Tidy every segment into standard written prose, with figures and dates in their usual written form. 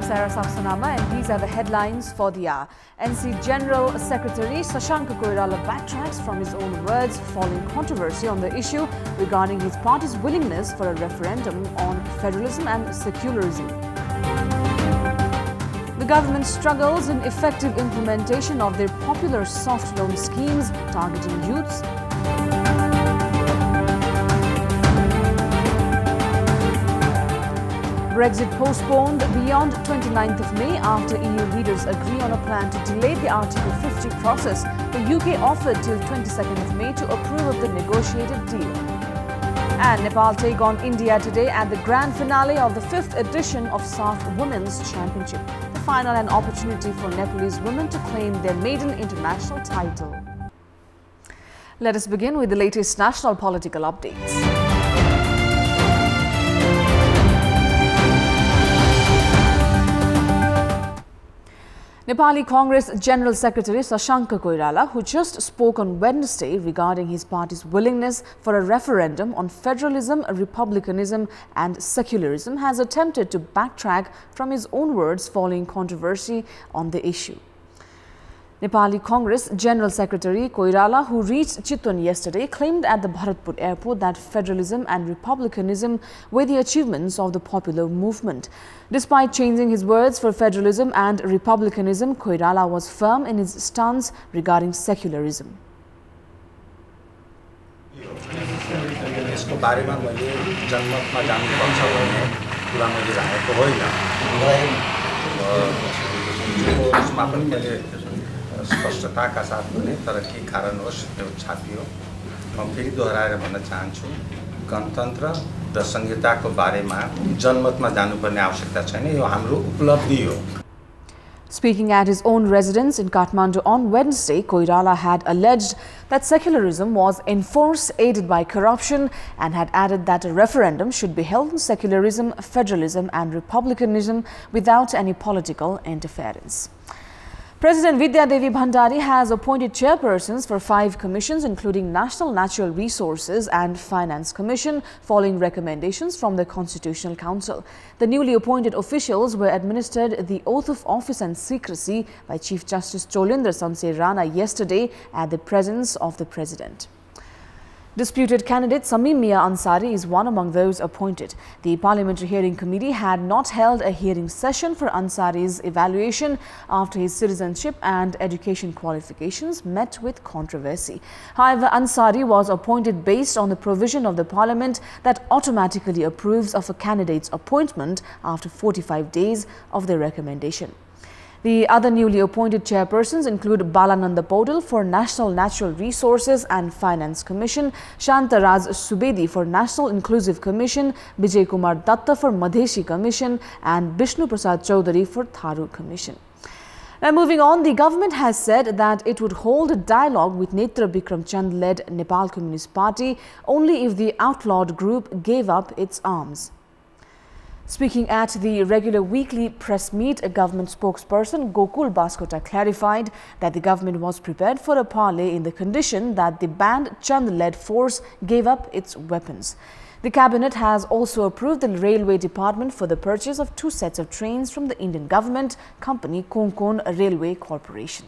Sarah Saksanama, and these are the headlines for the hour. NC General Secretary Sashanka Koirala backtracks from his own words following controversy on the issue regarding his party's willingness for a referendum on federalism and secularism. The government struggles in effective implementation of their popular soft loan schemes targeting youths. Brexit postponed beyond 29th of May after EU leaders agree on a plan to delay the Article 50 process. The UK offered till 22nd of May to approve of the negotiated deal. And Nepal take on India today at the grand finale of the 5th edition of SAF Women's Championship. The final an opportunity for Nepalese women to claim their maiden international title. Let us begin with the latest national political updates. Nepali Congress General Secretary Sashanka Koirala, who just spoke on Wednesday regarding his party's willingness for a referendum on federalism, republicanism and secularism, has attempted to backtrack from his own words following controversy on the issue. Nepali Congress General Secretary Koirala, who reached Chitwan yesterday, claimed at the Bharatpur airport that federalism and republicanism were the achievements of the popular movement. Despite changing his words for federalism and republicanism, Koirala was firm in his stance regarding secularism. स्पष्टताका साथ भने तर के कारणवश त्यो छापियो म फेरि दोहोऱ्याएर भन्न चाहन्छु गणतन्त्र र संहिताको बारेमा जनमतमा जानुपर्ने आवश्यकता छैन यो हाम्रो उपलब्धि हो. Speaking at his own residence in Kathmandu on Wednesday, Koirala had alleged that secularism was enforced, aided by corruption, and had added that a referendum should be held on secularism, federalism and republicanism without any political interference. President Vidya Devi Bhandari has appointed chairpersons for 5 commissions, including National Natural Resources and Finance Commission, following recommendations from the Constitutional Council. The newly appointed officials were administered the oath of office and secrecy by Chief Justice Cholendra Samse Rana yesterday at the presence of the President. Disputed candidate Samim Mia Ansari is one among those appointed. The Parliamentary Hearing Committee had not held a hearing session for Ansari's evaluation after his citizenship and education qualifications met with controversy. However, Ansari was appointed based on the provision of the Parliament that automatically approves of a candidate's appointment after 45 days of the recommendation. The other newly appointed chairpersons include Balananda Podal for National Natural Resources and Finance Commission, Shantaraz Subedi for National Inclusive Commission, Vijay Kumar Datta for Madheshi Commission and Bishnu Prasad Chaudhary for Tharu Commission. Now moving on, the government has said that it would hold a dialogue with Netra Bikram Chand-led Nepal Communist Party only if the outlawed group gave up its arms. Speaking at the regular weekly press meet, a government spokesperson, Gokul Baskota, clarified that the government was prepared for a parley in the condition that the banned Chand-led force gave up its weapons. The cabinet has also approved the railway department for the purchase of 2 sets of trains from the Indian government company Konkon Railway Corporation.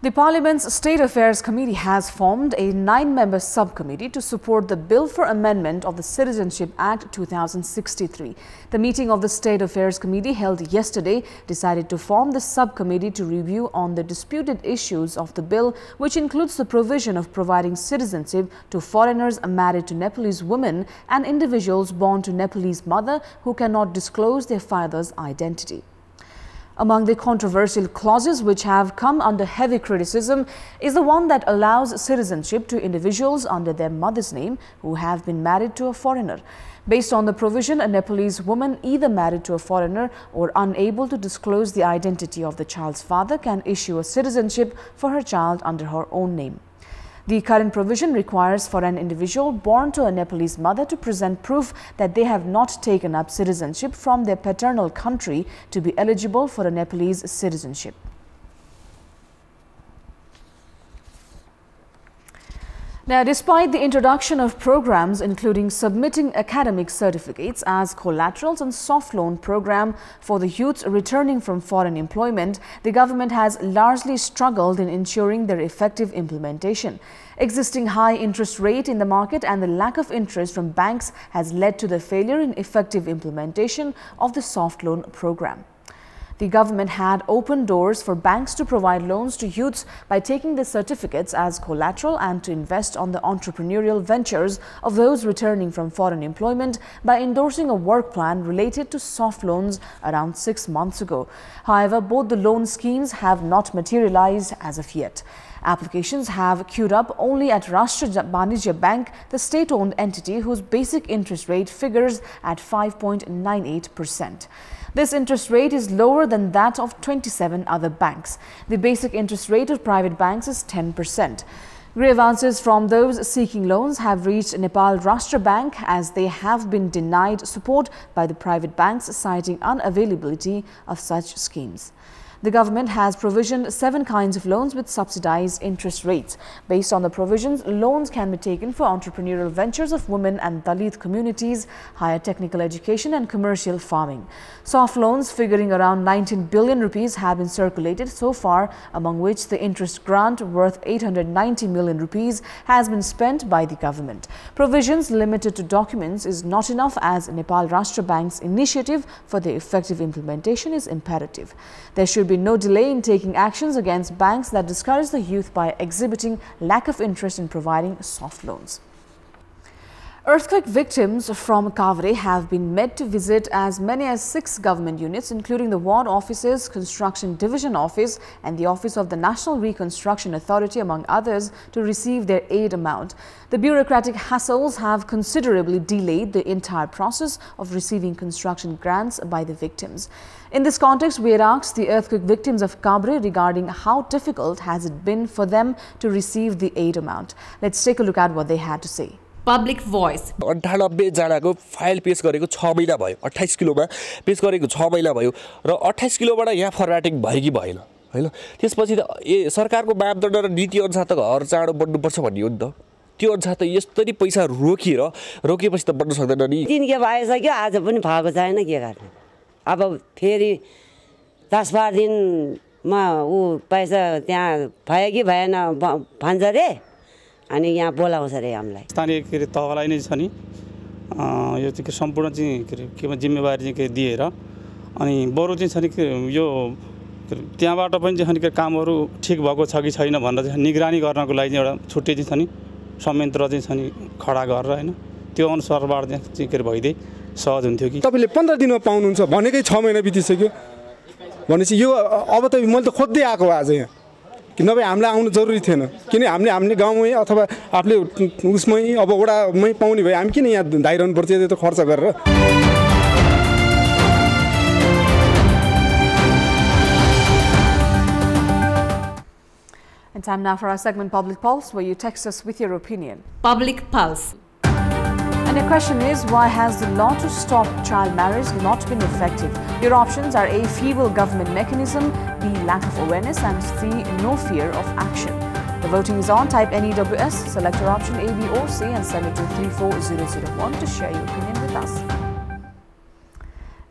The Parliament's State Affairs Committee has formed a 9-member subcommittee to support the Bill for Amendment of the Citizenship Act 2063. The meeting of the State Affairs Committee held yesterday decided to form the subcommittee to review on the disputed issues of the bill, which includes the provision of providing citizenship to foreigners married to Nepalese women and individuals born to Nepalese mother who cannot disclose their father's identity. Among the controversial clauses which have come under heavy criticism is the one that allows citizenship to individuals under their mother's name who have been married to a foreigner. Based on the provision, a Nepalese woman either married to a foreigner or unable to disclose the identity of the child's father can issue a citizenship for her child under her own name. The current provision requires for an individual born to a Nepalese mother to present proof that they have not taken up citizenship from their paternal country to be eligible for a Nepalese citizenship. Now, despite the introduction of programs including submitting academic certificates as collaterals and soft loan program for the youths returning from foreign employment, the government has largely struggled in ensuring their effective implementation. Existing high interest rate in the market and the lack of interest from banks has led to the failure in effective implementation of the soft loan program. The government had opened doors for banks to provide loans to youths by taking the certificates as collateral and to invest on the entrepreneurial ventures of those returning from foreign employment by endorsing a work plan related to soft loans around 6 months ago. However, both the loan schemes have not materialized as of yet. Applications have queued up only at Rashtra Banijya Bank, the state-owned entity whose basic interest rate figures at 5.98%. This interest rate is lower than that of 27 other banks. The basic interest rate of private banks is 10%. Grievances from those seeking loans have reached Nepal Rashtra Bank as they have been denied support by the private banks, citing unavailability of such schemes. The government has provisioned 7 kinds of loans with subsidized interest rates. Based on the provisions, loans can be taken for entrepreneurial ventures of women and Dalit communities, higher technical education and commercial farming. Soft loans figuring around 19 billion rupees have been circulated so far, among which the interest grant worth 890 million rupees has been spent by the government. Provisions limited to documents is not enough as Nepal Rashtra Bank's initiative for the effective implementation is imperative. There should be no delay in taking actions against banks that discourage the youth by exhibiting lack of interest in providing soft loans. Earthquake victims from Kavre have been made to visit as many as 6 government units, including the ward offices, construction division office and the office of the National Reconstruction Authority, among others, to receive their aid amount. The bureaucratic hassles have considerably delayed the entire process of receiving construction grants by the victims. In this context, we had asked the earthquake victims of Kavre regarding how difficult has it been for them to receive the aid amount. Let's take a look at what they had to say. Public voice. 98 जनाको file पेश गरेको 6 महिना भयो 28 किलोमा पेश गरेको 6 महिना भयो र 28 किलोबाट यहाँ फर्मेटिङ भयो कि भएन हैन त्यसपछि त सरकारको मापदण्ड र नीति अनुसार त घर चाँडो बढ्नु पर्छ भन्ने हो नि त त्यो अनुसार त यस्तरी पैसा रोकिएपछि त बढ्न सक्दैन नि दिन के भइसक्यो आज पनि भएको छैन के गर्ने अब फेरि 10-12 दिनमा उ पैसा त्यहाँ भयो कि भएन भन्छ रे अनि यहाँ बोलाउँछ रे हामीलाई स्थानीय के तहलाई नै छ नि यो चाहिँ सम्पूर्ण चाहिँ के जिम्मेवारी चाहिँ दिएर अनि बरु चाहिँ छ नि यो त्यहाँबाट पनि चाहिँ के कामहरु ठीक भएको छ कि छैन भनेर चाहिँ निगरानी गर्नको लागि चाहिँ एउटा छुट्टै चाहिँ छ नि संयन्त्र चाहिँ छ नि खडा गरेर हैन त्यो अनुसारबाट चाहिँ के भइदै सहज हुन्थ्यो कि तपाईले 15 दिनमा पाउनुहुन्छ भनेकै 6 महिना बितिसक्यो भनेपछि यो अब त मैले त खोज्दै आको आज यहाँ कि नभए हामीलाई आउनु जरुरी थिएन किन हामीले गाउँमै अथवा आफूले उसमै अब वडामै पाउने भए हामी किन यहाँ धाइरहनु पर्छ त्यो खर्च गरेर And time now for our segment Public Pulse, where you text us with your opinion. Public Pulse. And the question is, why has the law to stop child marriage not been effective? Your options are A, feeble government mechanism, B, lack of awareness, and C, no fear of action. The voting is on. Type NEWS, select your option A, B or C and send it to 34001 to share your opinion with us.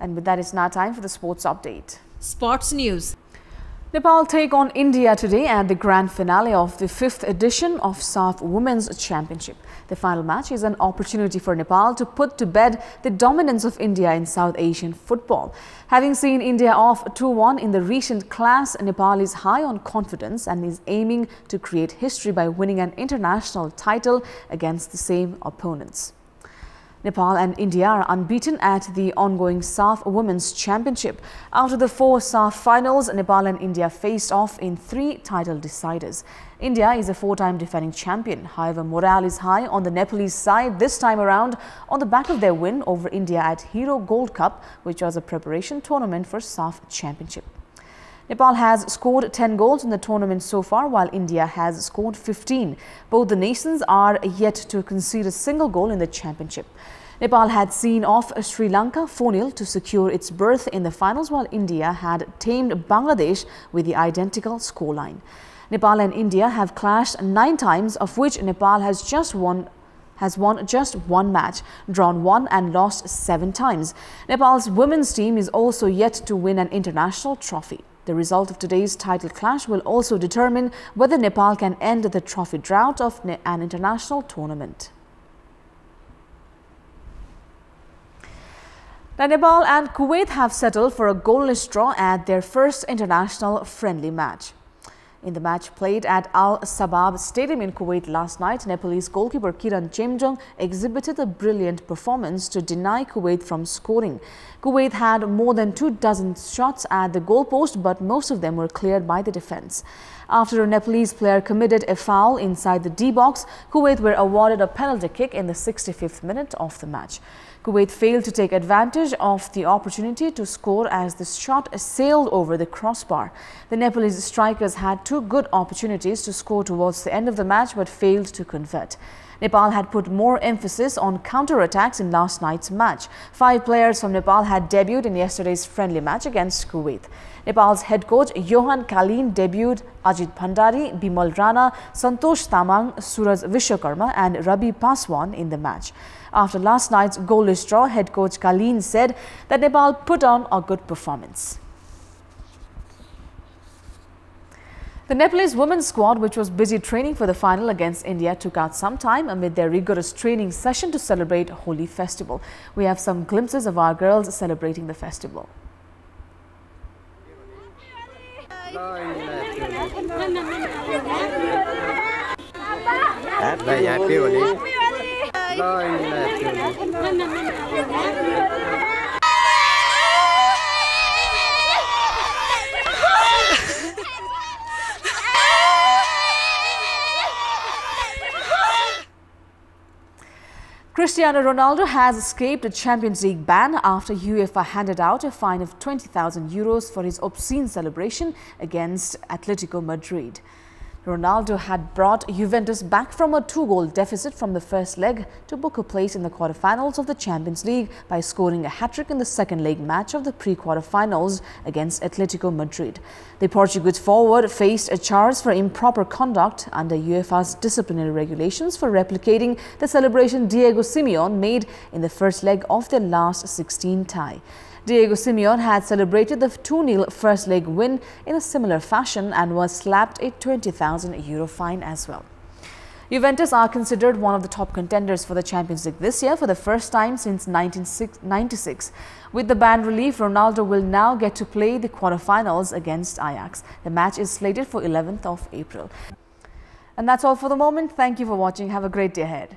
And with that, it's now time for the sports update. Sports news. Nepal take on India today at the grand finale of the 5th edition of SAF Women's Championship. The final match is an opportunity for Nepal to put to bed the dominance of India in South Asian football. Having seen India off 2-1 in the recent clash, Nepal is high on confidence and is aiming to create history by winning an international title against the same opponents. Nepal and India are unbeaten at the ongoing SAF Women's Championship. After the 4 SAF finals, Nepal and India faced off in 3 title deciders. India is a 4-time defending champion. However, morale is high on the Nepalese side this time around on the back of their win over India at Hero Gold Cup, which was a preparation tournament for SAF Championship. Nepal has scored 10 goals in the tournament so far, while India has scored 15. Both the nations are yet to concede a single goal in the championship. Nepal had seen off Sri Lanka 4-0 to secure its berth in the finals, while India had tamed Bangladesh with the identical scoreline. Nepal and India have clashed 9 times, of which Nepal has won just 1 match, drawn 1 and lost 7 times. Nepal's women's team is also yet to win an international trophy. The result of today's title clash will also determine whether Nepal can end the trophy drought of an international tournament. Now, Nepal and Kuwait have settled for a goalless draw at their first international friendly match. In the match played at Al Sabab Stadium in Kuwait last night, Nepalese goalkeeper Kiran Chemjong exhibited a brilliant performance to deny Kuwait from scoring. Kuwait had more than 24 shots at the goalpost, but most of them were cleared by the defense. After a Nepalese player committed a foul inside the D-box, Kuwait were awarded a penalty kick in the 65th minute of the match. Kuwait failed to take advantage of the opportunity to score as the shot sailed over the crossbar. The Nepalese strikers had 2 good opportunities to score towards the end of the match but failed to convert. Nepal had put more emphasis on counter-attacks in last night's match. 5 players from Nepal had debuted in yesterday's friendly match against Kuwait. Nepal's head coach Johan Kalin debuted Ajit Bhandari, Bimal Rana, Santosh Tamang, Suraj Vishwakarma and Ravi Paswan in the match. After last night's goalless draw, head coach Kalin said that Nepal put on a good performance. The Nepalese women's squad, which was busy training for the final against India, took out some time amid their rigorous training session to celebrate Holi festival. We have some glimpses of our girls celebrating the festival. Happy Holi. Cristiano Ronaldo has escaped a Champions League ban after UEFA handed out a fine of 20,000 euros for his obscene celebration against Atletico Madrid. Ronaldo had brought Juventus back from a 2-goal deficit from the first leg to book a place in the quarterfinals of the Champions League by scoring a hat-trick in the second leg match of the pre-quarterfinals against Atletico Madrid. The Portuguese forward faced a charge for improper conduct under UEFA's disciplinary regulations for replicating the celebration Diego Simeone made in the first leg of their last 16 tie. Diego Simeone had celebrated the 2-0 first leg win in a similar fashion and was slapped a 20,000 euro fine as well. Juventus are considered one of the top contenders for the Champions League this year for the first time since 1996. With the ban relief, Ronaldo will now get to play the quarterfinals against Ajax. The match is slated for 11th of April. And that's all for the moment. Thank you for watching. Have a great day ahead.